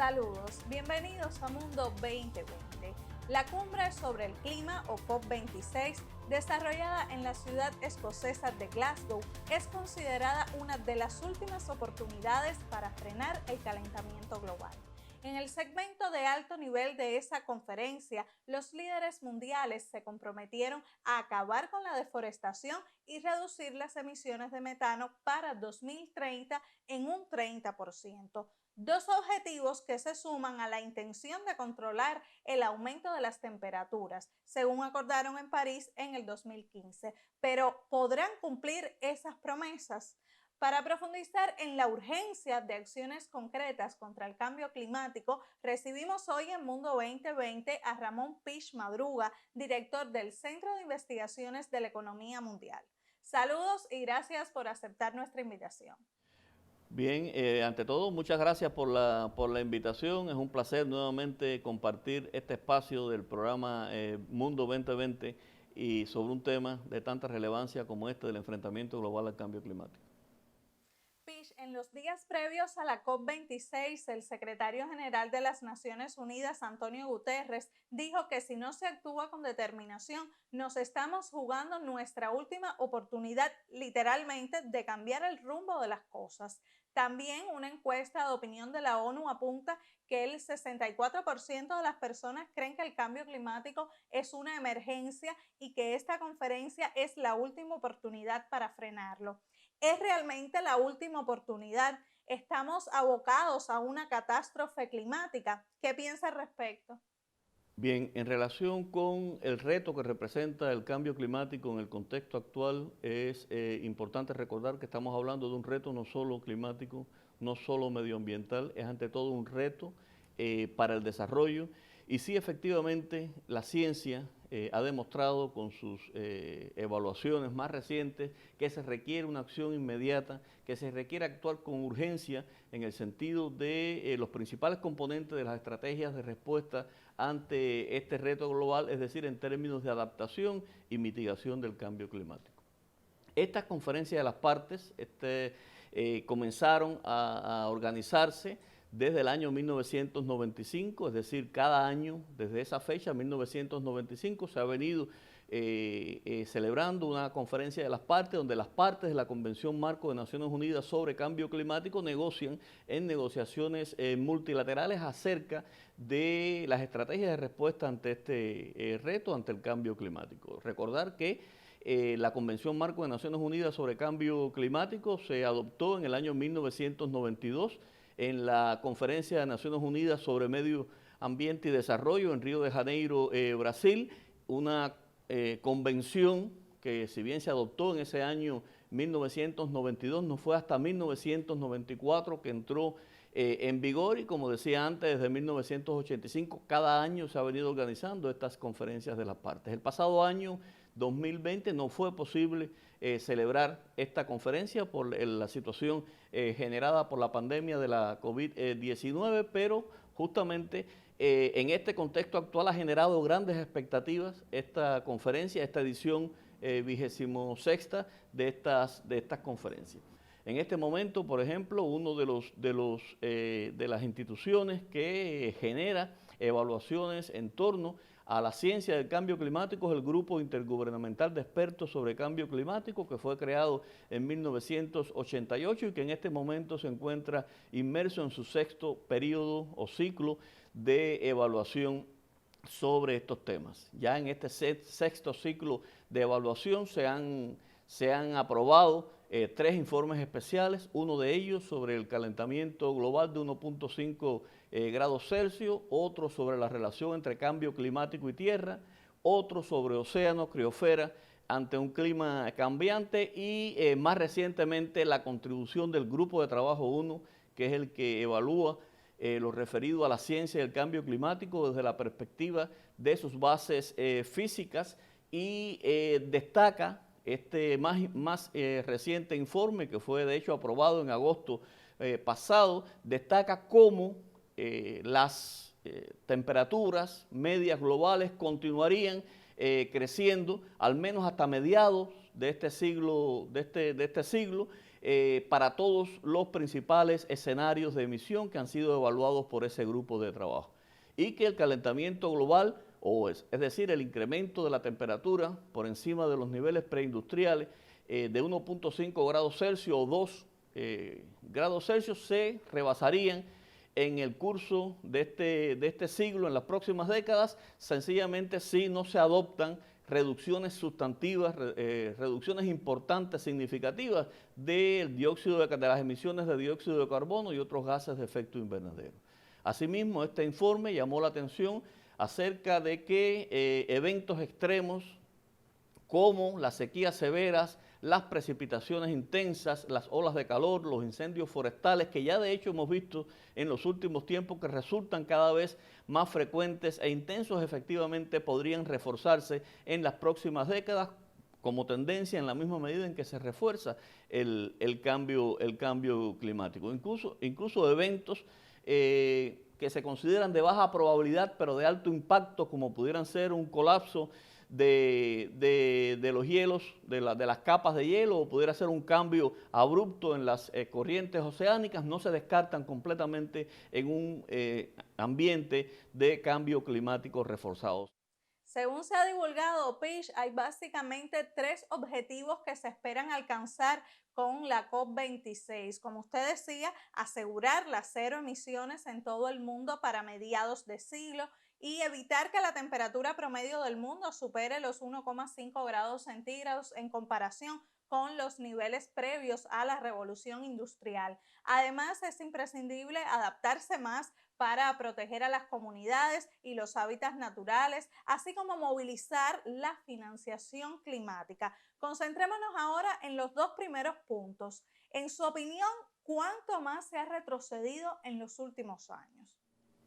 Saludos, bienvenidos a Mundo 2020. La cumbre sobre el clima o COP26, desarrollada en la ciudad escocesa de Glasgow, es considerada una de las últimas oportunidades para frenar el calentamiento global. En el segmento de alto nivel de esa conferencia, los líderes mundiales se comprometieron a acabar con la deforestación y reducir las emisiones de metano para 2030 en un 30%. Dos objetivos que se suman a la intención de controlar el aumento de las temperaturas, según acordaron en París en el 2015. Pero ¿podrán cumplir esas promesas? Para profundizar en la urgencia de acciones concretas contra el cambio climático, recibimos hoy en Mundo 2020 a Ramón Pich Madruga, director del Centro de Investigaciones de la Economía Mundial. Saludos y gracias por aceptar nuestra invitación. Bien, ante todo, muchas gracias por la invitación. Es un placer nuevamente compartir este espacio del programa Mundo 2020 y sobre un tema de tanta relevancia como este del enfrentamiento global al cambio climático. Pich, en los días previos a la COP26, el secretario general de las Naciones Unidas, Antonio Guterres, dijo que si no se actúa con determinación, nos estamos jugando nuestra última oportunidad, literalmente, de cambiar el rumbo de las cosas. También una encuesta de opinión de la ONU apunta que el 64% de las personas creen que el cambio climático es una emergencia y que esta conferencia es la última oportunidad para frenarlo. ¿Es realmente la última oportunidad? ¿Estamos abocados a una catástrofe climática? ¿Qué piensa al respecto? Bien, en relación con el reto que representa el cambio climático en el contexto actual, es importante recordar que estamos hablando de un reto no solo climático, no solo medioambiental, es ante todo un reto para el desarrollo. Y sí, efectivamente, la ciencia ha demostrado con sus evaluaciones más recientes que se requiere una acción inmediata, que se requiere actuar con urgencia en el sentido de los principales componentes de las estrategias de respuesta ante este reto global, es decir, en términos de adaptación y mitigación del cambio climático. Estas conferencias de las partes comenzaron a organizarse desde el año 1995, es decir, cada año, desde esa fecha, 1995, se ha venido celebrando una conferencia de las partes, donde las partes de la Convención Marco de Naciones Unidas sobre Cambio Climático negocian en negociaciones multilaterales acerca de las estrategias de respuesta ante este reto, ante el cambio climático. Recordar que la Convención Marco de Naciones Unidas sobre Cambio Climático se adoptó en el año 1992 en la Conferencia de Naciones Unidas sobre Medio Ambiente y Desarrollo en Río de Janeiro, Brasil, una convención que, si bien se adoptó en ese año 1992, no fue hasta 1994 que entró en vigor, y como decía antes, desde 1985 cada año se ha venido organizando estas conferencias de las partes. El pasado año 2020 no fue posible celebrar esta conferencia por la situación generada por la pandemia de la COVID-19, pero justamente en este contexto actual ha generado grandes expectativas esta conferencia, esta edición 26ª de estas conferencias. En este momento, por ejemplo, uno de las instituciones que genera evaluaciones en torno a la ciencia del cambio climático es el Grupo Intergubernamental de Expertos sobre Cambio Climático, que fue creado en 1988 y que en este momento se encuentra inmerso en su sexto periodo o ciclo de evaluación sobre estos temas. Ya en este sexto ciclo de evaluación se han aprobado 3 informes especiales, uno de ellos sobre el calentamiento global de 1.5 grados Celsius, otro sobre la relación entre cambio climático y tierra, otro sobre océano, criosfera, ante un clima cambiante y más recientemente la contribución del Grupo de Trabajo 1, que es el que evalúa lo referido a la ciencia del cambio climático desde la perspectiva de sus bases físicas y destaca este más reciente informe, que fue de hecho aprobado en agosto pasado, destaca cómo las temperaturas medias globales continuarían creciendo al menos hasta mediados de este siglo, para todos los principales escenarios de emisión que han sido evaluados por ese grupo de trabajo. Y que el calentamiento global, es decir, el incremento de la temperatura por encima de los niveles preindustriales de 1.5 grados Celsius o 2 grados Celsius se rebasarían en el curso de este siglo, en las próximas décadas, sencillamente si no se adoptan reducciones sustantivas, reducciones importantes, significativas de las emisiones de dióxido de carbono y otros gases de efecto invernadero. Asimismo, este informe llamó la atención acerca de que eventos extremos como las sequías severas, las precipitaciones intensas, las olas de calor, los incendios forestales, que ya de hecho hemos visto en los últimos tiempos que resultan cada vez más frecuentes e intensos, efectivamente podrían reforzarse en las próximas décadas como tendencia en la misma medida en que se refuerza el cambio climático. Incluso eventos que se consideran de baja probabilidad pero de alto impacto, como pudieran ser un colapso de los hielos, de las capas de hielo, o pudiera ser un cambio abrupto en las corrientes oceánicas, no se descartan completamente en un ambiente de cambio climático reforzado. Según se ha divulgado, Pish, hay básicamente 3 objetivos que se esperan alcanzar con la COP26. Como usted decía, asegurar las 0 emisiones en todo el mundo para mediados de siglo y evitar que la temperatura promedio del mundo supere los 1,5 grados centígrados en comparación con los niveles previos a la revolución industrial. Además, es imprescindible adaptarse más para proteger a las comunidades y los hábitats naturales, así como movilizar la financiación climática. Concentrémonos ahora en los 2 primeros puntos. En su opinión, ¿cuánto más se ha retrocedido en los últimos años?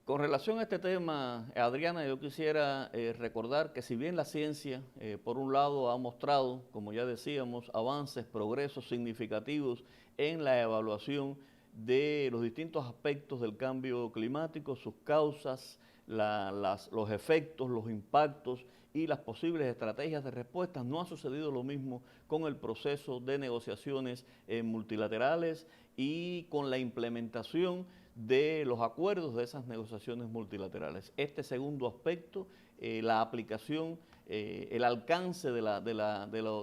Con relación a este tema, Adriana, yo quisiera recordar que si bien la ciencia, por un lado, ha mostrado, como ya decíamos, avances, progresos significativos en la evaluación de los distintos aspectos del cambio climático, sus causas, los efectos, los impactos y las posibles estrategias de respuesta, no ha sucedido lo mismo con el proceso de negociaciones multilaterales y con la implementación de los acuerdos de esas negociaciones multilaterales. Este segundo aspecto, la aplicación, el alcance de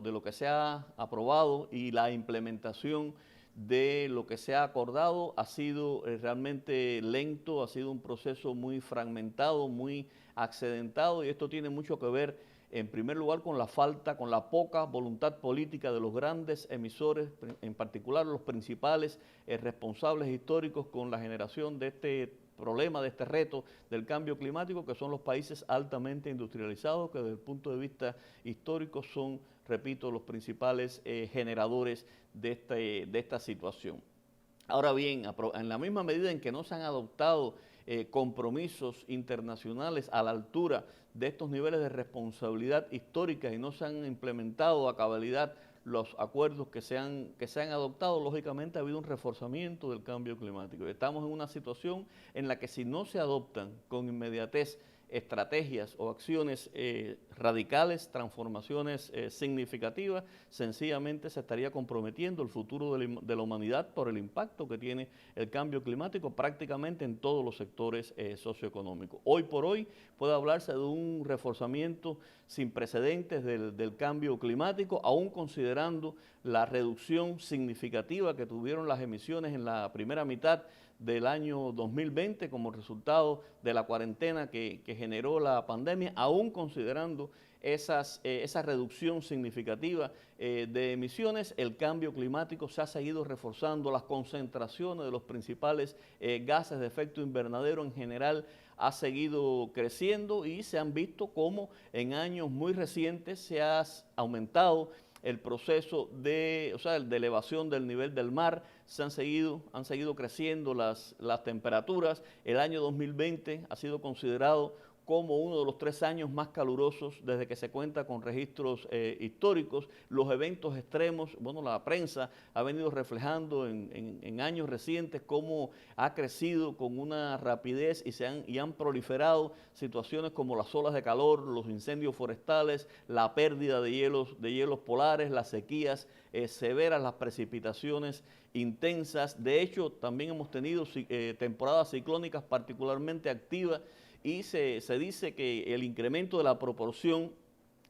lo que se ha aprobado y la implementación de lo que se ha acordado ha sido realmente lento, ha sido un proceso muy fragmentado, muy accidentado, y esto tiene mucho que ver en primer lugar con la poca voluntad política de los grandes emisores, en particular los principales responsables históricos con la generación de este problema, de este reto del cambio climático, que son los países altamente industrializados, que desde el punto de vista histórico son, repito, los principales generadores de esta situación. Ahora bien, en la misma medida en que no se han adoptado compromisos internacionales a la altura de estos niveles de responsabilidad histórica y no se han implementado a cabalidad los acuerdos que se han adoptado, lógicamente ha habido un reforzamiento del cambio climático. Estamos en una situación en la que si no se adoptan con inmediatez estrategias o acciones radicales, transformaciones significativas, sencillamente se estaría comprometiendo el futuro de la humanidad por el impacto que tiene el cambio climático prácticamente en todos los sectores socioeconómicos. Hoy por hoy puede hablarse de un reforzamiento sin precedentes del cambio climático, aún considerando la reducción significativa que tuvieron las emisiones en la primera mitad del año 2020 como resultado de la cuarentena que generó la pandemia, aún considerando esa reducción significativa de emisiones, el cambio climático se ha seguido reforzando, las concentraciones de los principales gases de efecto invernadero en general ha seguido creciendo y se han visto cómo en años muy recientes se ha aumentado el proceso de elevación del nivel del mar, han seguido creciendo las temperaturas. El año 2020 ha sido considerado como uno de los 3 años más calurosos desde que se cuenta con registros históricos. Los eventos extremos, bueno, la prensa ha venido reflejando en años recientes cómo ha crecido con una rapidez y han proliferado situaciones como las olas de calor, los incendios forestales, la pérdida de hielos polares, las sequías severas, las precipitaciones intensas. De hecho, también hemos tenido temporadas ciclónicas particularmente activas, y se dice que el incremento de la proporción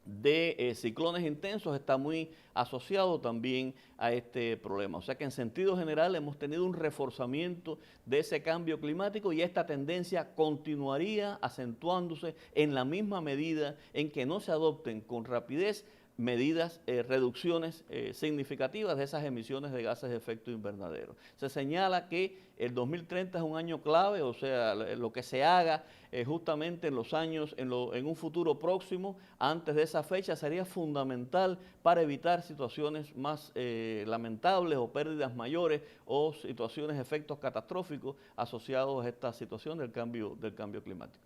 de ciclones intensos está muy asociado también a este problema. O sea que en sentido general hemos tenido un reforzamiento de ese cambio climático, y esta tendencia continuaría acentuándose en la misma medida en que no se adopten con rapidez medidas, reducciones significativas de esas emisiones de gases de efecto invernadero. Se señala que el 2030 es un año clave, o sea, lo que se haga justamente en los años, en un futuro próximo, antes de esa fecha, sería fundamental para evitar situaciones más lamentables o pérdidas mayores o situaciones, efectos catastróficos asociados a esta situación del cambio climático.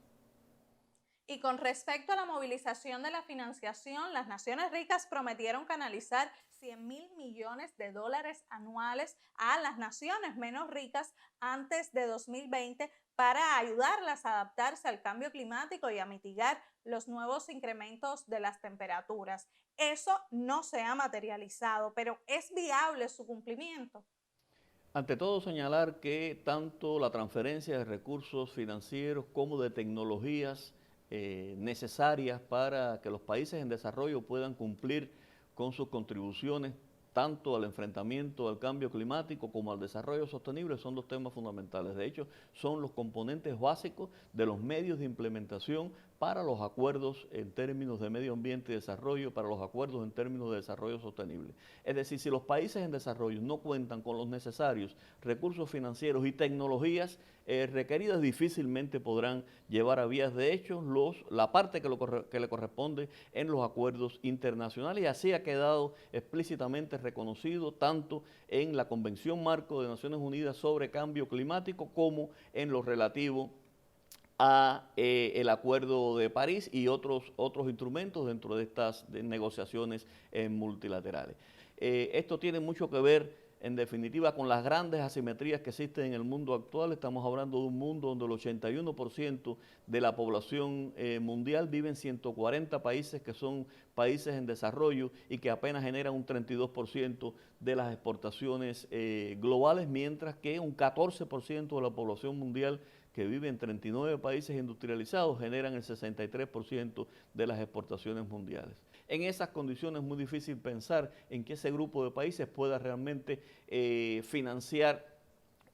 Y con respecto a la movilización de la financiación, las naciones ricas prometieron canalizar 100.000 millones de dólares anuales a las naciones menos ricas antes de 2020 para ayudarlas a adaptarse al cambio climático y a mitigar los nuevos incrementos de las temperaturas. Eso no se ha materializado, pero ¿es viable su cumplimiento? Ante todo, señalar que tanto la transferencia de recursos financieros como de tecnologías necesarias para que los países en desarrollo puedan cumplir con sus contribuciones tanto al enfrentamiento al cambio climático como al desarrollo sostenible son dos temas fundamentales. De hecho, son los componentes básicos de los medios de implementación para los acuerdos en términos de medio ambiente y desarrollo, para los acuerdos en términos de desarrollo sostenible. Es decir, si los países en desarrollo no cuentan con los necesarios recursos financieros y tecnologías requeridas, difícilmente podrán llevar a vías de hecho la parte que le corresponde en los acuerdos internacionales, y así ha quedado explícitamente reconocido tanto en la Convención Marco de Naciones Unidas sobre Cambio Climático como en lo relativo a el Acuerdo de París y otros instrumentos dentro de estas negociaciones multilaterales. Esto tiene mucho que ver, en definitiva, con las grandes asimetrías que existen en el mundo actual. Estamos hablando de un mundo donde el 81% de la población mundial vive en 140 países que son países en desarrollo y que apenas generan un 32% de las exportaciones globales, mientras que un 14% de la población mundial que vive en 39 países industrializados generan el 63% de las exportaciones mundiales. En esas condiciones es muy difícil pensar en que ese grupo de países pueda realmente financiar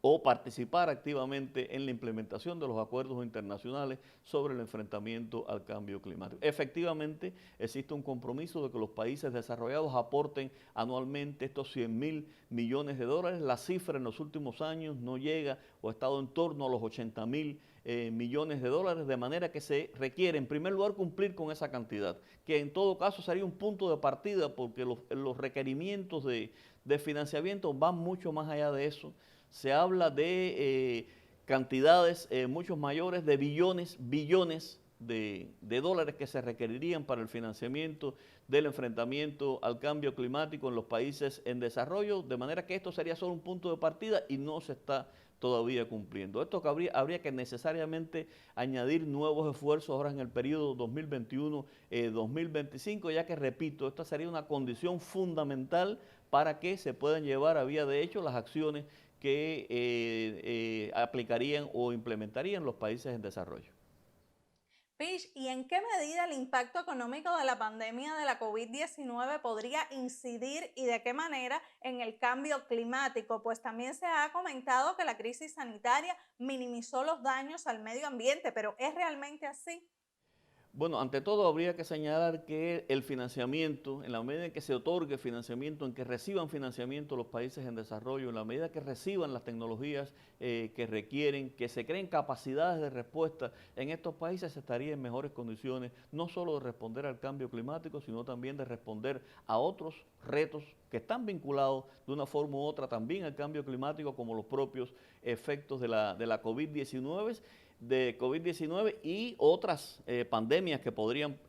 o participar activamente en la implementación de los acuerdos internacionales sobre el enfrentamiento al cambio climático. Efectivamente, existe un compromiso de que los países desarrollados aporten anualmente estos 100.000 millones de dólares. La cifra en los últimos años no llega o ha estado en torno a los 80.000 millones de dólares, de manera que se requiere, en primer lugar, cumplir con esa cantidad, que en todo caso sería un punto de partida, porque los requerimientos de financiamiento van mucho más allá de eso. Se habla de cantidades mucho mayores, de billones de dólares que se requerirían para el financiamiento del enfrentamiento al cambio climático en los países en desarrollo, de manera que esto sería solo un punto de partida y no se está todavía cumpliendo. Esto que habría que necesariamente añadir nuevos esfuerzos ahora en el periodo 2021-2025, ya que, repito, esta sería una condición fundamental para que se puedan llevar a vía de hecho las acciones que aplicarían o implementarían los países en desarrollo. Pish, ¿y en qué medida el impacto económico de la pandemia de la COVID-19 podría incidir y de qué manera en el cambio climático? Pues también se ha comentado que la crisis sanitaria minimizó los daños al medio ambiente, pero ¿es realmente así? Bueno, ante todo habría que señalar que el financiamiento, en la medida en que se otorgue financiamiento, en que reciban financiamiento los países en desarrollo, en la medida que reciban las tecnologías que requieren, que se creen capacidades de respuesta en estos países, se estaría en mejores condiciones, no solo de responder al cambio climático, sino también de responder a otros retos que están vinculados de una forma u otra también al cambio climático, como los propios efectos de la COVID-19, de COVID-19 y otras pandemias que podrían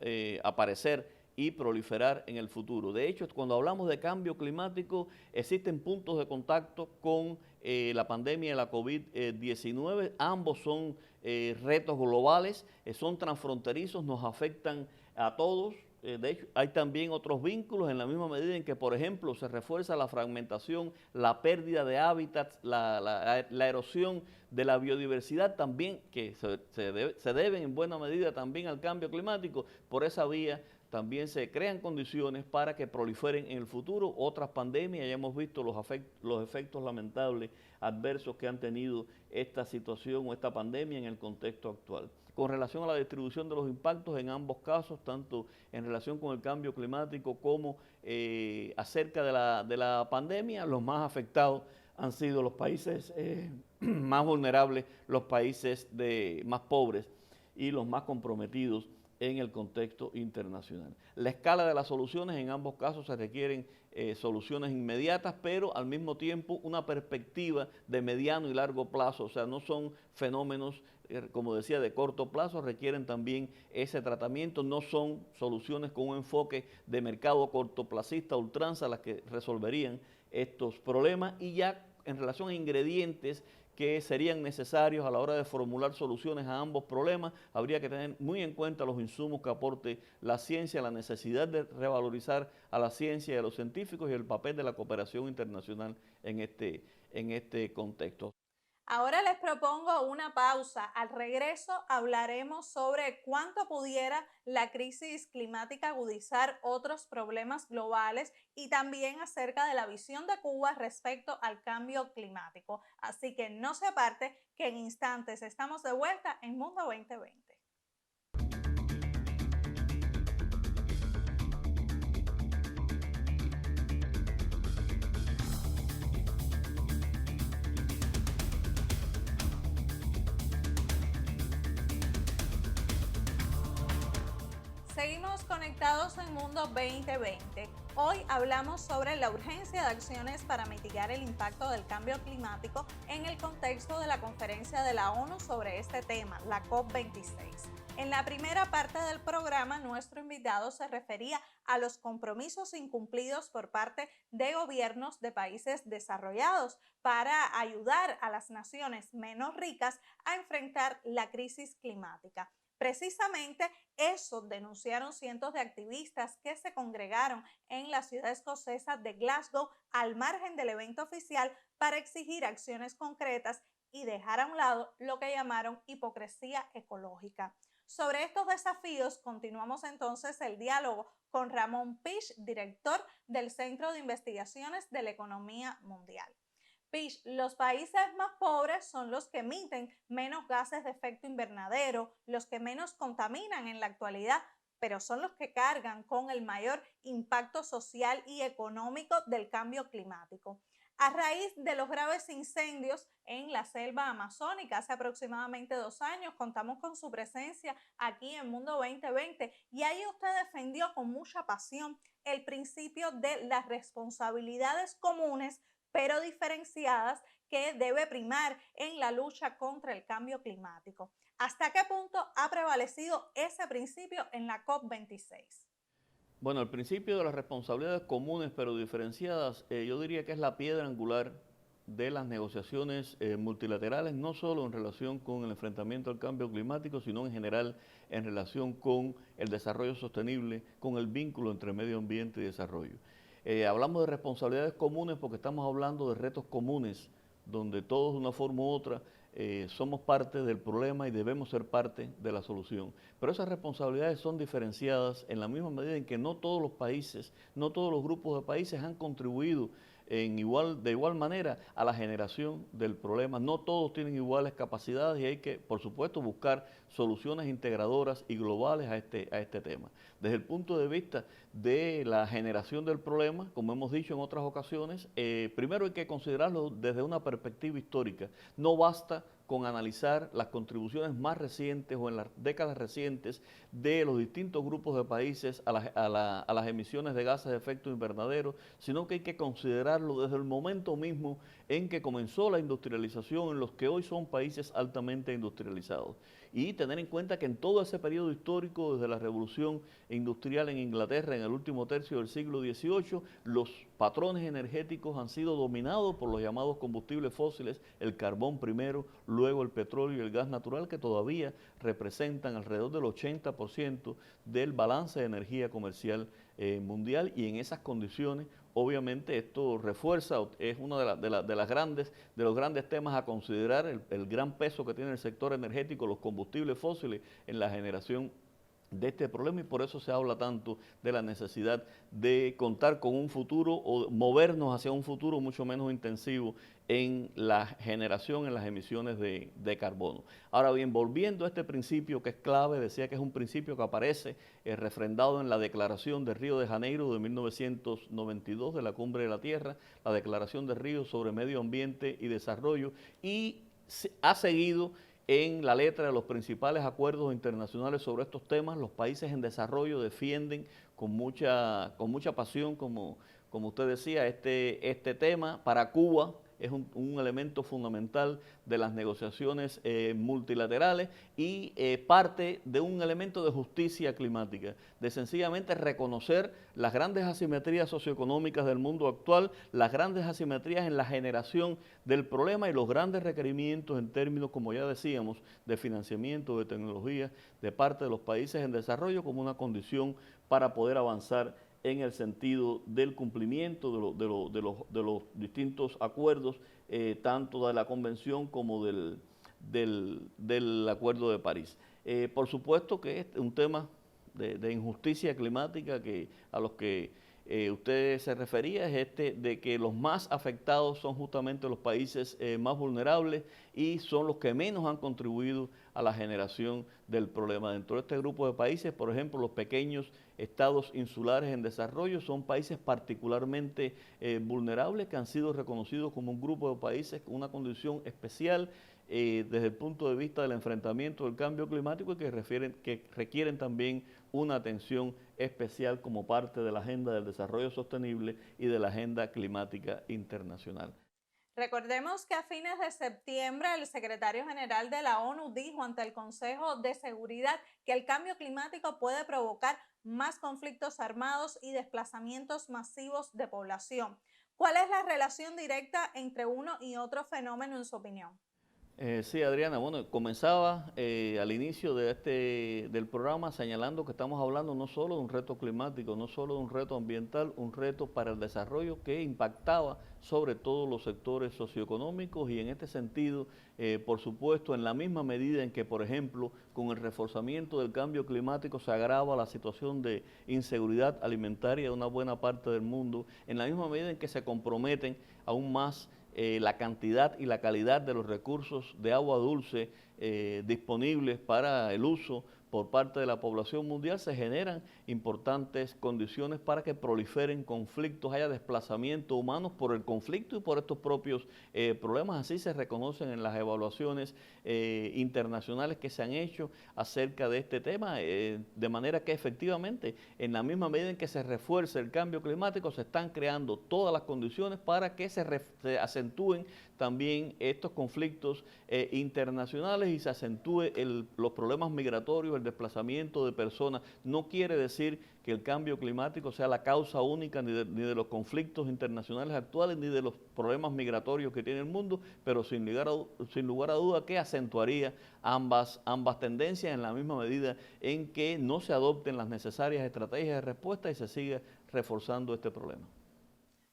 aparecer y proliferar en el futuro. De hecho, cuando hablamos de cambio climático, existen puntos de contacto con la pandemia de la COVID-19. Ambos son retos globales, son transfronterizos, nos afectan a todos. De hecho, hay también otros vínculos en la misma medida en que, por ejemplo, se refuerza la fragmentación, la pérdida de hábitats, la erosión de la biodiversidad también, que se deben en buena medida también al cambio climático. Por esa vía también se crean condiciones para que proliferen en el futuro otras pandemias. Ya hemos visto los efectos lamentables, adversos que han tenido esta situación o esta pandemia en el contexto actual. Con relación a la distribución de los impactos en ambos casos, tanto en relación con el cambio climático como acerca de la pandemia, los más afectados han sido los países más vulnerables, los países más pobres y los más comprometidos en el contexto internacional. La escala de las soluciones en ambos casos se requieren soluciones inmediatas, pero al mismo tiempo una perspectiva de mediano y largo plazo, o sea, no son fenómenos, como decía, de corto plazo, requieren también ese tratamiento, no son soluciones con un enfoque de mercado cortoplacista, ultranza, las que resolverían estos problemas. Y ya en relación a ingredientes que serían necesarios a la hora de formular soluciones a ambos problemas, habría que tener muy en cuenta los insumos que aporte la ciencia, la necesidad de revalorizar a la ciencia y a los científicos y el papel de la cooperación internacional en este contexto. Ahora les propongo una pausa. Al regreso hablaremos sobre cuánto pudiera la crisis climática agudizar otros problemas globales y también acerca de la visión de Cuba respecto al cambio climático. Así que no se aparte, que en instantes estamos de vuelta en Mundo 2020. Seguimos conectados en Mundo 2020. Hoy hablamos sobre la urgencia de acciones para mitigar el impacto del cambio climático en el contexto de la conferencia de la ONU sobre este tema, la COP26. En la primera parte del programa, nuestro invitado se refería a los compromisos incumplidos por parte de gobiernos de países desarrollados para ayudar a las naciones menos ricas a enfrentar la crisis climática. Precisamente eso denunciaron cientos de activistas que se congregaron en la ciudad escocesa de Glasgow al margen del evento oficial para exigir acciones concretas y dejar a un lado lo que llamaron hipocresía ecológica. Sobre estos desafíos continuamos entonces el diálogo con Ramón Pich, director del Centro de Investigaciones de la Economía Mundial. Pich, los países más pobres son los que emiten menos gases de efecto invernadero, los que menos contaminan en la actualidad, pero son los que cargan con el mayor impacto social y económico del cambio climático. A raíz de los graves incendios en la selva amazónica hace aproximadamente 2 años, contamos con su presencia aquí en Mundo 2020 y ahí usted defendió con mucha pasión el principio de las responsabilidades comunes pero diferenciadas que debe primar en la lucha contra el cambio climático. ¿Hasta qué punto ha prevalecido ese principio en la COP26? Bueno, el principio de las responsabilidades comunes pero diferenciadas, yo diría que es la piedra angular de las negociaciones multilaterales, no solo en relación con el enfrentamiento al cambio climático, sino en general en relación con el desarrollo sostenible, con el vínculo entre medio ambiente y desarrollo. Hablamos de responsabilidades comunes porque estamos hablando de retos comunes, donde todos de una forma u otra somos parte del problema y debemos ser parte de la solución. Pero esas responsabilidades son diferenciadas en la misma medida en que no todos los países, no todos los grupos de países han contribuido de igual manera a la generación del problema. No todos tienen iguales capacidades y hay que, por supuesto, buscar soluciones integradoras y globales a este tema. Desde el punto de vista de la generación del problema, como hemos dicho en otras ocasiones, primero hay que considerarlo desde una perspectiva histórica. No basta con analizar las contribuciones más recientes o en las décadas recientes de los distintos grupos de países a las emisiones de gases de efecto invernadero, sino que hay que considerarlo desde el momento mismo en que comenzó la industrialización en los que hoy son países altamente industrializados. Y tener en cuenta que en todo ese periodo histórico, desde la revolución industrial en Inglaterra en el último tercio del siglo XVIII, los patrones energéticos han sido dominados por los llamados combustibles fósiles, el carbón primero, luego el petróleo y el gas natural, que todavía representan alrededor del 80% del balance de energía comercial mundial, y en esas condiciones obviamente esto refuerza, es uno de los grandes temas a considerar, el gran peso que tiene el sector energético, los combustibles fósiles en la generación de este problema, y por eso se habla tanto de la necesidad de contar con un futuro o movernos hacia un futuro mucho menos intensivo en la generación, en las emisiones de carbono. Ahora bien, volviendo a este principio que es clave, decía que es un principio que aparece refrendado en la Declaración de Río de Janeiro de 1992 de la Cumbre de la Tierra, la Declaración de Río sobre Medio Ambiente y Desarrollo, y ha seguido en la letra de los principales acuerdos internacionales sobre estos temas. Los países en desarrollo defienden con mucha pasión, como usted decía, este tema. Para Cuba es un elemento fundamental de las negociaciones multilaterales y parte de un elemento de justicia climática, de sencillamente reconocer las grandes asimetrías socioeconómicas del mundo actual, las grandes asimetrías en la generación del problema y los grandes requerimientos en términos, como ya decíamos, de financiamiento, de tecnología, de parte de los países en desarrollo como una condición para poder avanzar en el sentido del cumplimiento de los distintos acuerdos, tanto de la Convención como del Acuerdo de París. Por supuesto que es un tema de injusticia climática a los que usted se refería, es de que los más afectados son justamente los países más vulnerables y son los que menos han contribuido a la generación del problema. Dentro de este grupo de países, por ejemplo, los pequeños estados insulares en desarrollo son países particularmente vulnerables, que han sido reconocidos como un grupo de países con una condición especial desde el punto de vista del enfrentamiento del cambio climático, y que requieren también una atención especial como parte de la Agenda del Desarrollo Sostenible y de la Agenda Climática Internacional. Recordemos que a fines de septiembre el secretario general de la ONU dijo ante el Consejo de Seguridad que el cambio climático puede provocar más conflictos armados y desplazamientos masivos de población. ¿Cuál es la relación directa entre uno y otro fenómeno en su opinión? Sí, Adriana, bueno, comenzaba al inicio del programa señalando que estamos hablando no solo de un reto climático, no solo de un reto ambiental, un reto para el desarrollo que impactaba sobre todos los sectores socioeconómicos, y en este sentido, por supuesto, en la misma medida en que, por ejemplo, con el reforzamiento del cambio climático se agrava la situación de inseguridad alimentaria de una buena parte del mundo, en la misma medida en que se comprometen aún más la cantidad y la calidad de los recursos de agua dulce disponibles para el uso por parte de la población mundial, se generan importantes condiciones para que proliferen conflictos, haya desplazamientos humanos por el conflicto y por estos propios problemas. Así se reconocen en las evaluaciones internacionales que se han hecho acerca de este tema, de manera que efectivamente, en la misma medida en que se refuerce el cambio climático, se están creando todas las condiciones para que se acentúen también estos conflictos internacionales y se acentúe los problemas migratorios, el desplazamiento de personas. No quiere decir que el cambio climático sea la causa única ni de los conflictos internacionales actuales ni de los problemas migratorios que tiene el mundo, pero sin lugar a duda que acentuaría ambas tendencias en la misma medida en que no se adopten las necesarias estrategias de respuesta y se siga reforzando este problema.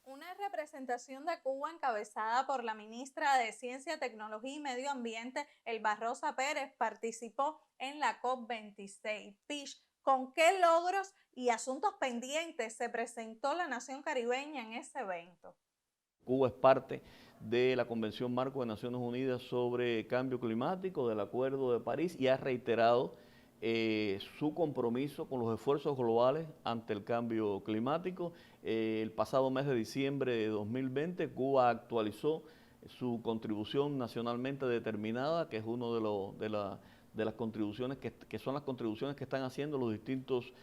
Una representación de Cuba encabezada por la ministra de Ciencia, Tecnología y Medio Ambiente, Elba Rosa Pérez, participó en la COP26. Pish, ¿con qué logros y asuntos pendientes se presentó la nación caribeña en ese evento? Cuba es parte de la Convención Marco de Naciones Unidas sobre Cambio Climático, del Acuerdo de París, y ha reiterado su compromiso con los esfuerzos globales ante el cambio climático. El pasado mes de diciembre de 2020, Cuba actualizó su contribución nacionalmente determinada, que es uno de las contribuciones que son las contribuciones que están haciendo los distintos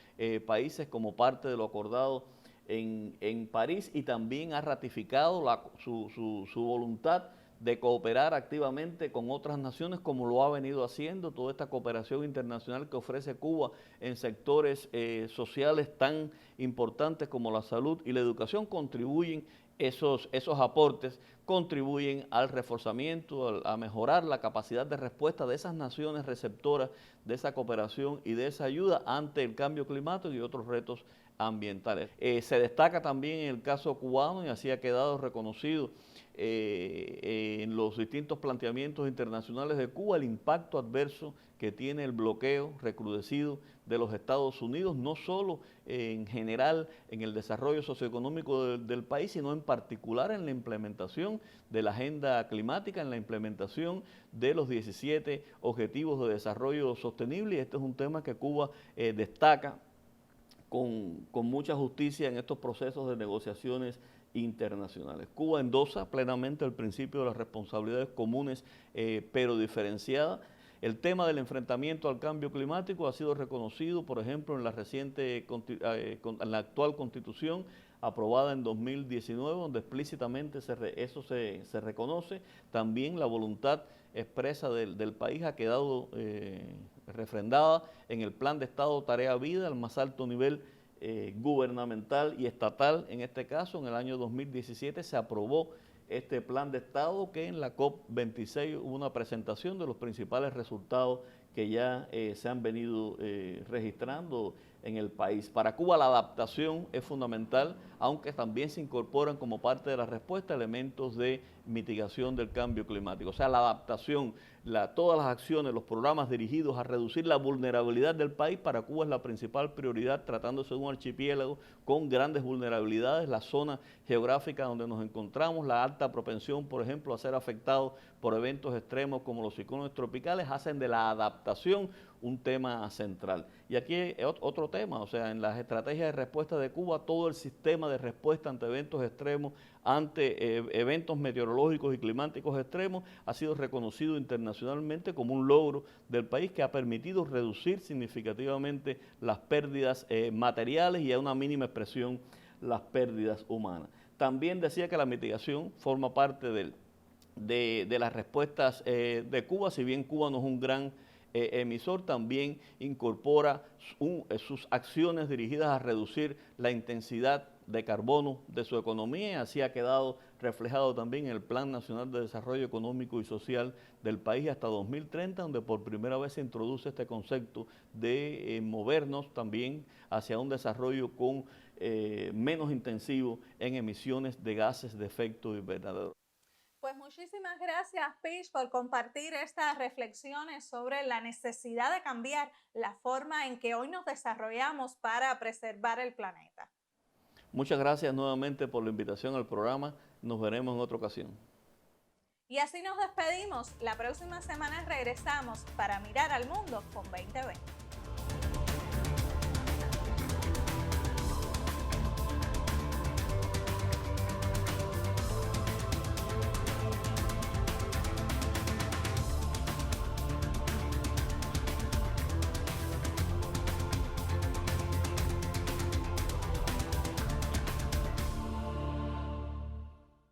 países como parte de lo acordado en París, y también ha ratificado su voluntad de cooperar activamente con otras naciones como lo ha venido haciendo. Toda esta cooperación internacional que ofrece Cuba en sectores sociales tan importantes como la salud y la educación contribuyen, esos aportes contribuyen al reforzamiento, a mejorar la capacidad de respuesta de esas naciones receptoras de esa cooperación y de esa ayuda ante el cambio climático y otros retos ambientales. Se destaca también en el caso cubano, y así ha quedado reconocido en los distintos planteamientos internacionales de Cuba, el impacto adverso que tiene el bloqueo recrudecido de los Estados Unidos, no solo en general en el desarrollo socioeconómico del país, sino en particular en la implementación de la agenda climática, en la implementación de los 17 Objetivos de Desarrollo Sostenible, y este es un tema que Cuba destaca con mucha justicia en estos procesos de negociaciones internacionales. Cuba endosa plenamente el principio de las responsabilidades comunes pero diferenciadas. El tema del enfrentamiento al cambio climático ha sido reconocido, por ejemplo, en la en la actual Constitución aprobada en 2019, donde explícitamente eso se reconoce. También la voluntad expresa del país ha quedado refrendada en el Plan de Estado Tarea Vida, al más alto nivel gubernamental y estatal. En este caso, en el año 2017 se aprobó este plan de Estado, que en la COP26 hubo una presentación de los principales resultados que ya se han venido registrando en el país. Para Cuba la adaptación es fundamental, aunque también se incorporan como parte de la respuesta elementos de mitigación del cambio climático. O sea, la adaptación, todas las acciones, los programas dirigidos a reducir la vulnerabilidad del país, para Cuba es la principal prioridad, tratándose de un archipiélago con grandes vulnerabilidades, la zona geográfica donde nos encontramos, la alta propensión, por ejemplo, a ser afectados por eventos extremos como los ciclones tropicales, hacen de la adaptación un tema central. Y aquí otro tema, o sea, en las estrategias de respuesta de Cuba, todo el sistema de respuesta ante eventos extremos, ante eventos meteorológicos y climáticos extremos, ha sido reconocido internacionalmente como un logro del país que ha permitido reducir significativamente las pérdidas materiales y a una mínima expresión las pérdidas humanas. También decía que la mitigación forma parte de las respuestas de Cuba, si bien Cuba no es un gran emisor, también incorpora sus acciones dirigidas a reducir la intensidad de carbono de su economía, y así ha quedado reflejado también en el Plan Nacional de Desarrollo Económico y Social del país hasta 2030, donde por primera vez se introduce este concepto de movernos también hacia un desarrollo con menos intensivo en emisiones de gases de efecto invernadero. Pues muchísimas gracias, Pish, por compartir estas reflexiones sobre la necesidad de cambiar la forma en que hoy nos desarrollamos para preservar el planeta. Muchas gracias nuevamente por la invitación al programa. Nos veremos en otra ocasión. Y así nos despedimos. La próxima semana regresamos para mirar al mundo con 2020.